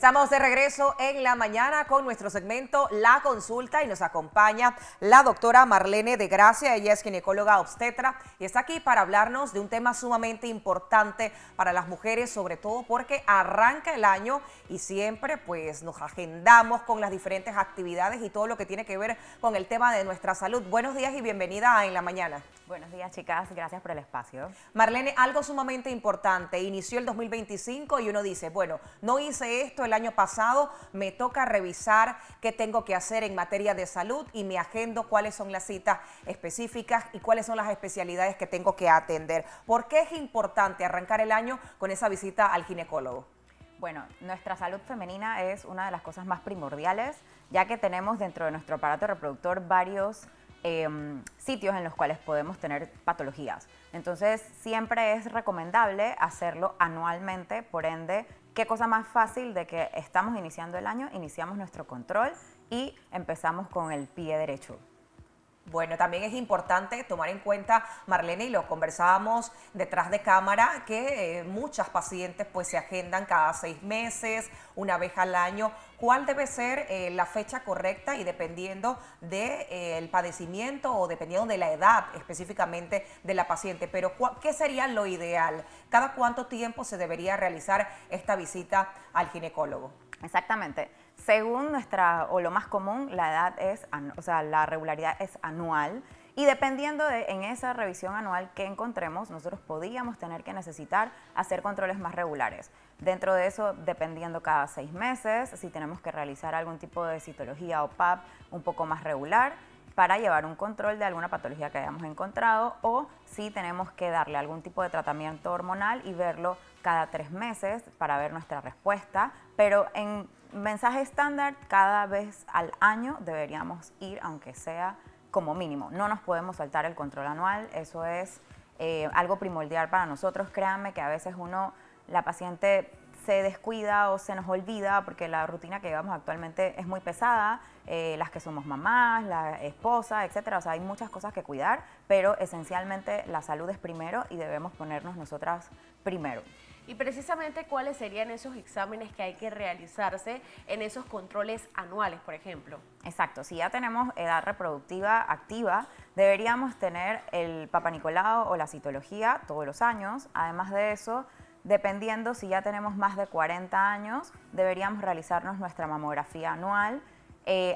Estamos de regreso en la mañana con nuestro segmento La Consulta y nos acompaña la doctora Marlene de Gracia. Ella es ginecóloga obstetra y está aquí para hablarnos de un tema sumamente importante para las mujeres, sobre todo porque arranca el año y siempre pues nos agendamos con las diferentes actividades y todo lo que tiene que ver con el tema de nuestra salud. Buenos días y bienvenida a En la Mañana. Buenos días, chicas. Gracias por el espacio. Marlene, algo sumamente importante. Inició el 2025 y uno dice, bueno, no hice esto el año pasado, me toca revisar qué tengo que hacer en materia de salud y me agendo cuáles son las citas específicas y cuáles son las especialidades que tengo que atender. ¿Por qué es importante arrancar el año con esa visita al ginecólogo? Bueno, nuestra salud femenina es una de las cosas más primordiales, ya que tenemos dentro de nuestro aparato reproductor varios sitios en los cuales podemos tener patologías. Entonces, siempre es recomendable hacerlo anualmente, por ende, qué cosa más fácil de que estamos iniciando el año, iniciamos nuestro control y empezamos con el pie derecho. Bueno, también es importante tomar en cuenta, Marlene, y lo conversábamos detrás de cámara, que muchas pacientes pues se agendan cada 6 meses, una vez al año. ¿Cuál debe ser la fecha correcta y dependiendo del padecimiento o dependiendo de la edad específicamente de la paciente? Pero ¿qué sería lo ideal? ¿Cada cuánto tiempo se debería realizar esta visita al ginecólogo? Exactamente. Según o lo más común, la edad es, la regularidad es anual y dependiendo en esa revisión anual que encontremos, nosotros podríamos tener que necesitar hacer controles más regulares. Dentro de eso, dependiendo cada 6 meses, si tenemos que realizar algún tipo de citología o PAP un poco más regular para llevar un control de alguna patología que hayamos encontrado o si tenemos que darle algún tipo de tratamiento hormonal y verlo cada 3 meses para ver nuestra respuesta, pero en mensaje estándar cada vez al año deberíamos ir, aunque sea como mínimo. No nos podemos saltar el control anual, eso es algo primordial para nosotros. Créanme que a veces la paciente se descuida o se nos olvida porque la rutina que llevamos actualmente es muy pesada, las que somos mamás, la esposa, etcétera. O sea, hay muchas cosas que cuidar, pero esencialmente la salud es primero y debemos ponernos nosotras primero. Y precisamente, ¿cuáles serían esos exámenes que hay que realizarse en esos controles anuales, por ejemplo? Exacto, si ya tenemos edad reproductiva activa, deberíamos tener el Papa Nicolau o la citología todos los años. Además de eso, dependiendo si ya tenemos más de 40 años, deberíamos realizarnos nuestra mamografía anual.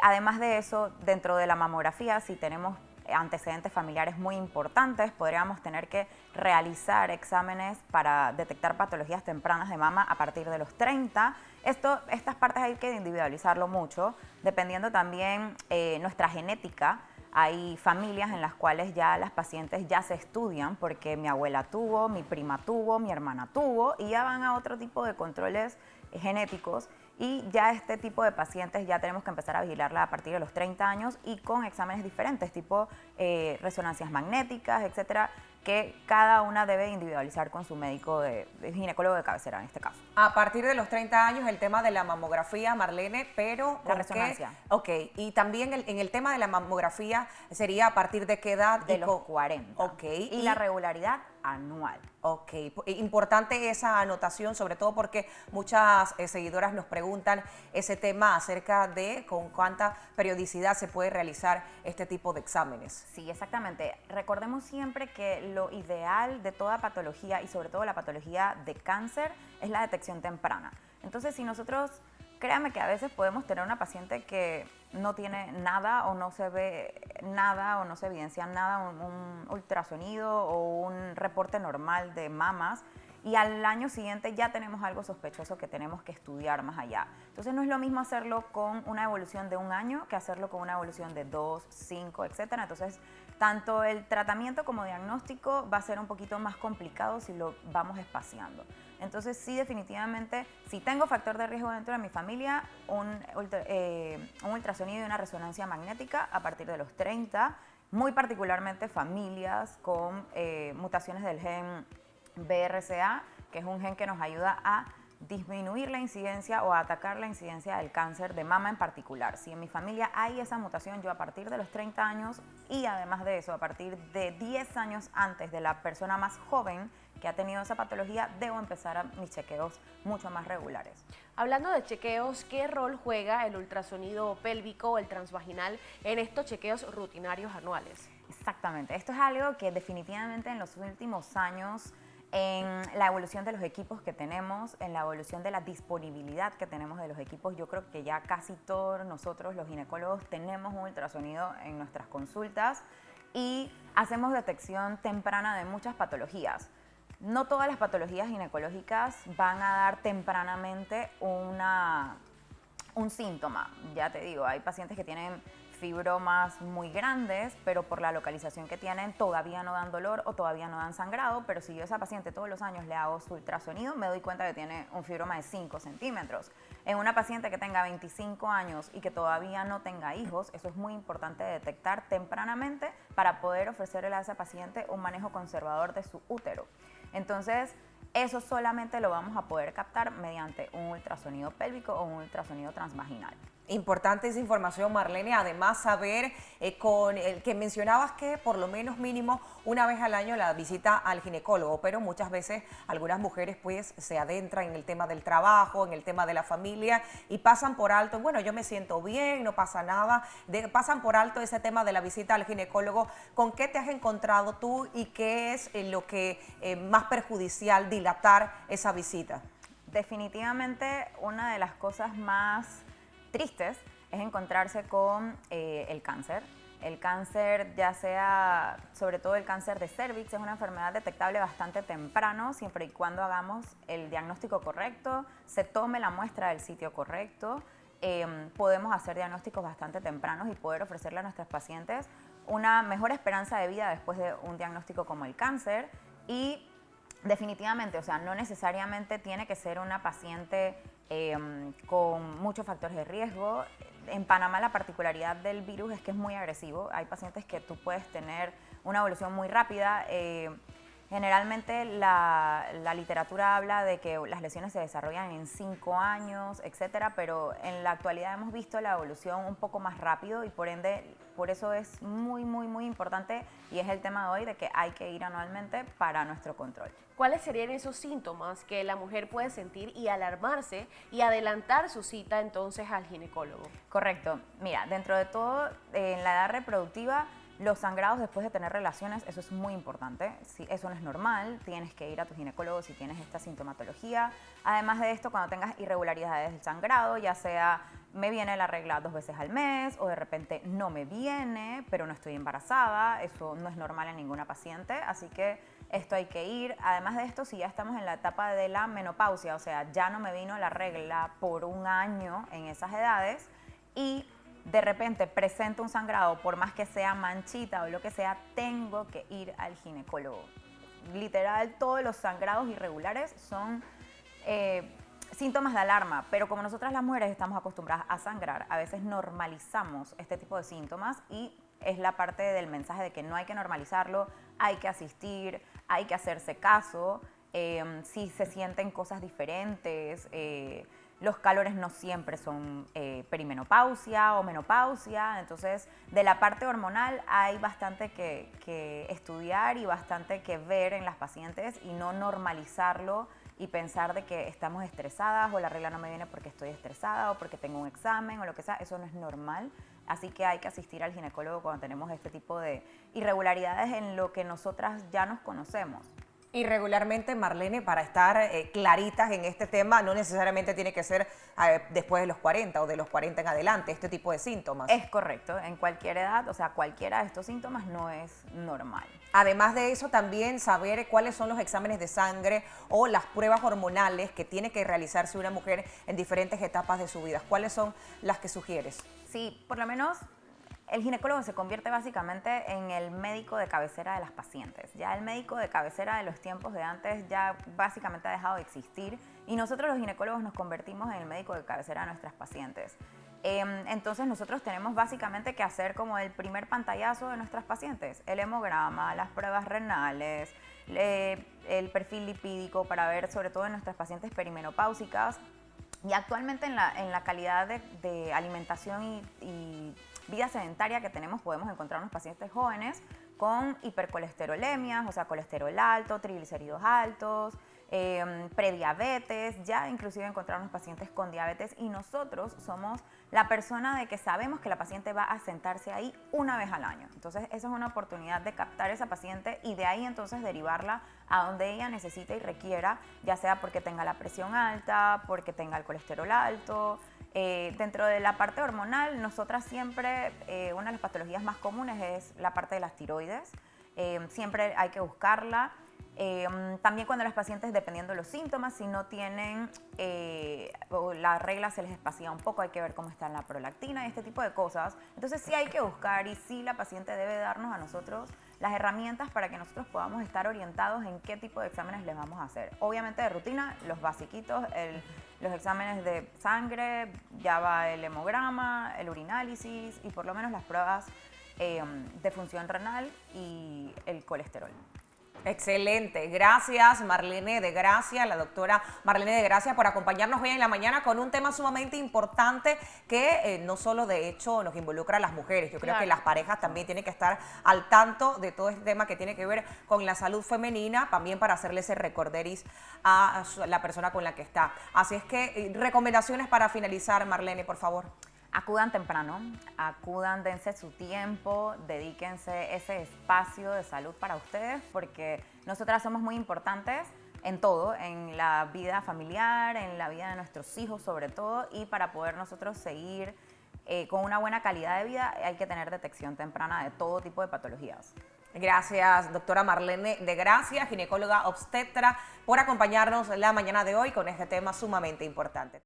Además de eso, dentro de la mamografía, si tenemos antecedentes familiares muy importantes, podríamos tener que realizar exámenes para detectar patologías tempranas de mama a partir de los 30. Estas partes hay que individualizarlo mucho, dependiendo también nuestra genética. Hay familias en las cuales ya las pacientes ya se estudian porque mi abuela tuvo, mi prima tuvo, mi hermana tuvo y ya van a otro tipo de controles genéticos y ya este tipo de pacientes ya tenemos que empezar a vigilarla a partir de los 30 años y con exámenes diferentes, tipo resonancias magnéticas, etcétera, que cada una debe individualizar con su médico de ginecólogo de cabecera en este caso. A partir de los 30 años el tema de la mamografía, Marlene, pero la resonancia. Ok, y también en el tema de la mamografía sería a partir de qué edad? De los 40. Ok. Y la regularidad anual. Ok, importante esa anotación, sobre todo porque muchas seguidoras nos preguntan ese tema acerca de con cuánta periodicidad se puede realizar este tipo de exámenes. Sí, exactamente. Recordemos siempre que lo ideal de toda patología y sobre todo la patología de cáncer es la detección temprana. Entonces, si nosotros, créanme que a veces podemos tener una paciente que no tiene nada o no se ve nada o no se evidencia nada, un ultrasonido o un reporte normal de mamas y al año siguiente ya tenemos algo sospechoso que tenemos que estudiar más allá. Entonces no es lo mismo hacerlo con una evolución de 1 año que hacerlo con una evolución de 2, 5, etcétera. Entonces tanto el tratamiento como diagnóstico va a ser un poquito más complicado si lo vamos espaciando. Entonces sí, definitivamente, si tengo factor de riesgo dentro de mi familia, un ultrasonido y una resonancia magnética a partir de los 30, muy particularmente familias con mutaciones del gen BRCA, que es un gen que nos ayuda a disminuir la incidencia o a atacar la incidencia del cáncer de mama en particular. Si en mi familia hay esa mutación, yo a partir de los 30 años y además de eso, a partir de 10 años antes de la persona más joven que ha tenido esa patología, debo empezar a mis chequeos mucho más regulares. Hablando de chequeos, ¿qué rol juega el ultrasonido pélvico o el transvaginal en estos chequeos rutinarios anuales? Exactamente, esto es algo que definitivamente en los últimos años, en la evolución de los equipos que tenemos, en la evolución de la disponibilidad que tenemos de los equipos, yo creo que ya casi todos nosotros los ginecólogos tenemos un ultrasonido en nuestras consultas y hacemos detección temprana de muchas patologías. No todas las patologías ginecológicas van a dar tempranamente un síntoma. Ya te digo, hay pacientes que tienen fibromas muy grandes, pero por la localización que tienen todavía no dan dolor o todavía no dan sangrado, pero si yo a esa paciente todos los años le hago su ultrasonido, me doy cuenta que tiene un fibroma de 5 centímetros. En una paciente que tenga 25 años y que todavía no tenga hijos, eso es muy importante detectar tempranamente para poder ofrecerle a esa paciente un manejo conservador de su útero. Entonces, eso solamente lo vamos a poder captar mediante un ultrasonido pélvico o un ultrasonido transvaginal. Importante esa información, Marlene. Además, saber con el que mencionabas que por lo menos mínimo una vez al año la visita al ginecólogo, pero muchas veces algunas mujeres pues se adentran en el tema del trabajo, en el tema de la familia y pasan por alto, bueno, yo me siento bien, no pasa nada, pasan por alto ese tema de la visita al ginecólogo. ¿Con qué te has encontrado tú y qué es lo que más perjudicial dilatar esa visita? Definitivamente una de las cosas más tristes es encontrarse con el cáncer. El cáncer, ya sea, sobre todo el cáncer de cervix, es una enfermedad detectable bastante temprano, siempre y cuando hagamos el diagnóstico correcto, se tome la muestra del sitio correcto, podemos hacer diagnósticos bastante tempranos y poder ofrecerle a nuestros pacientes una mejor esperanza de vida después de un diagnóstico como el cáncer. Y definitivamente, o sea, no necesariamente tiene que ser una paciente con muchos factores de riesgo. En Panamá la particularidad del virus es que es muy agresivo. Hay pacientes que tú puedes tener una evolución muy rápida. Generalmente la literatura habla de que las lesiones se desarrollan en 5 años, etcétera, pero en la actualidad hemos visto la evolución un poco más rápido y por ende, por eso es muy, muy, muy importante y es el tema de hoy de que hay que ir anualmente para nuestro control. ¿Cuáles serían esos síntomas que la mujer puede sentir y alarmarse y adelantar su cita entonces al ginecólogo? Correcto. Mira, dentro de todo, en la edad reproductiva, los sangrados después de tener relaciones, eso es muy importante. Si eso no es normal, tienes que ir a tu ginecólogo si tienes esta sintomatología. Además de esto, cuando tengas irregularidades del sangrado, ya sea me viene la regla 2 veces al mes o de repente no me viene, pero no estoy embarazada, eso no es normal en ninguna paciente, así que esto hay que ir. Además de esto, si ya estamos en la etapa de la menopausia, o sea, ya no me vino la regla por un año en esas edades y de repente presento un sangrado, por más que sea manchita o lo que sea, tengo que ir al ginecólogo. Literal, todos los sangrados irregulares son síntomas de alarma, pero como nosotras las mujeres estamos acostumbradas a sangrar, a veces normalizamos este tipo de síntomas y es la parte del mensaje de que no hay que normalizarlo, hay que asistir, hay que hacerse caso, si se sienten cosas diferentes, los calores no siempre son perimenopausia o menopausia, entonces de la parte hormonal hay bastante que estudiar y bastante que ver en las pacientes y no normalizarlo y pensar de que estamos estresadas o la regla no me viene porque estoy estresada o porque tengo un examen o lo que sea, eso no es normal. Así que hay que asistir al ginecólogo cuando tenemos este tipo de irregularidades en lo que nosotras ya nos conocemos. Y regularmente, Marlene, para estar claritas en este tema, no necesariamente tiene que ser después de los 40 o de los 40 en adelante, este tipo de síntomas. Es correcto, en cualquier edad, o sea, cualquiera de estos síntomas no es normal. Además de eso, también saber cuáles son los exámenes de sangre o las pruebas hormonales que tiene que realizarse una mujer en diferentes etapas de su vida. ¿Cuáles son las que sugieres? Sí, por lo menos el ginecólogo se convierte básicamente en el médico de cabecera de las pacientes. Ya el médico de cabecera de los tiempos de antes ya básicamente ha dejado de existir y nosotros los ginecólogos nos convertimos en el médico de cabecera de nuestras pacientes. Entonces nosotros tenemos básicamente que hacer como el primer pantallazo de nuestras pacientes, el hemograma, las pruebas renales, el perfil lipídico para ver sobre todo en nuestras pacientes perimenopáusicas y actualmente en la calidad de alimentación y vida sedentaria que tenemos podemos encontrar unos pacientes jóvenes con hipercolesterolemias, o sea, colesterol alto, triglicéridos altos, prediabetes, ya inclusive encontramos pacientes con diabetes y nosotros somos la persona de que sabemos que la paciente va a sentarse ahí una vez al año. Entonces esa es una oportunidad de captar a esa paciente y de ahí entonces derivarla a donde ella necesite y requiera, ya sea porque tenga la presión alta, porque tenga el colesterol alto. Dentro de la parte hormonal, nosotras siempre, una de las patologías más comunes es la parte de las tiroides. Siempre hay que buscarla. También cuando las pacientes, dependiendo de los síntomas, si no tienen, o la regla se les espacía un poco, hay que ver cómo está la prolactina y este tipo de cosas. Entonces sí hay que buscar y sí la paciente debe darnos a nosotros las herramientas para que nosotros podamos estar orientados en qué tipo de exámenes les vamos a hacer. Obviamente de rutina, los basiquitos, los exámenes de sangre, ya va el hemograma, el urinálisis y por lo menos las pruebas de función renal y el colesterol. Excelente, gracias Marlene de Gracia, la doctora Marlene de Gracia, por acompañarnos hoy en la mañana con un tema sumamente importante que no solo de hecho nos involucra a las mujeres, yo creo que las parejas también tienen que estar al tanto de todo este tema que tiene que ver con la salud femenina, también para hacerle ese recorderis a la persona con la que está. Así es que recomendaciones para finalizar, Marlene, por favor. Acudan temprano, dense su tiempo, dedíquense ese espacio de salud para ustedes porque nosotras somos muy importantes en todo, en la vida familiar, en la vida de nuestros hijos sobre todo, y para poder nosotros seguir con una buena calidad de vida hay que tener detección temprana de todo tipo de patologías. Gracias, doctora Marlene de Gracia, ginecóloga obstetra, por acompañarnos la mañana de hoy con este tema sumamente importante.